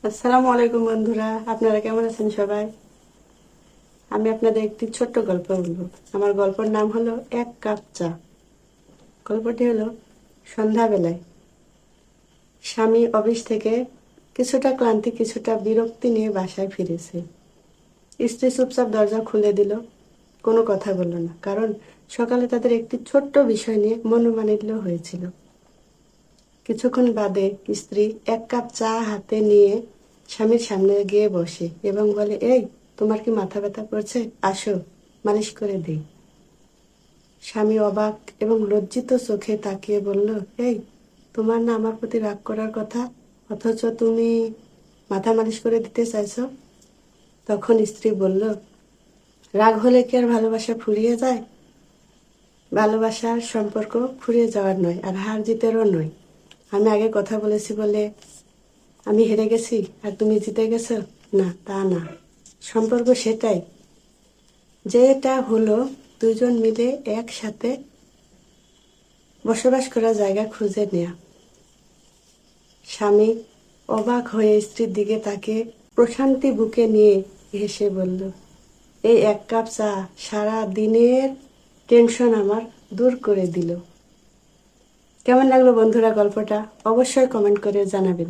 আসসালামু আলাইকুম বন্ধুরা, আপনারা কেমন আছেন সবাই? আমি আপনাদের একটি ছোট্ট গল্প বলবো। আমার গল্পের নাম হলো এক কাপ চা। গল্পটি হলো সন্ধ্যাবেলায় স্বামী অফিস থেকে কিছুটা ক্লান্তি কিছুটা বিরক্তি নিয়ে বাসায় ফিরেছে। স্ত্রী চুপচাপ দরজা খুলে দিল, কোনো কথা বলল না, কারণ সকালে তাদের একটি ছোট্ট বিষয় নিয়ে মনোমালিন্য হয়েছিল। কিছুক্ষণ বাদে স্ত্রী এক কাপ চা হাতে নিয়ে স্বামীর সামনে গিয়ে বসে এবং বলে, এই, তোমার কি মাথা ব্যথা করছে? আসো, মালিশ করে দিই। স্বামী অবাক এবং লজ্জিত চোখে তাকিয়ে বলল, এই, তোমার না আমার প্রতি রাগ করার কথা, অথচ তুমি মাথা মালিশ করে দিতে চাইছো? তখন স্ত্রী বলল, রাগ হলে কি আর ভালোবাসা ফুরিয়ে যায়? ভালোবাসার সম্পর্ক ফুরিয়ে যাওয়ার নয়, আর হার জিতেরও নয়। আমি আগে কথা বলেছি বলে আমি হেরে গেছি আর তুমি জিতে গেছো? না, তা না। সম্পর্ক সেটাই, যেটা হলো দুজন মিলে একসাথে বসবাস করার জায়গা খুঁজে নেয়া। স্বামী অবাক হয়ে স্ত্রীর দিকে তাকিয়ে প্রশান্তি বুকে নিয়ে হেসে বলল, এই এক কাপ চা সারা দিনের টেনশন আমার দূর করে দিল। কেমন লাগলো বন্ধুরা গল্পটা? অবশ্যই কমেন্ট করে জানাবেন।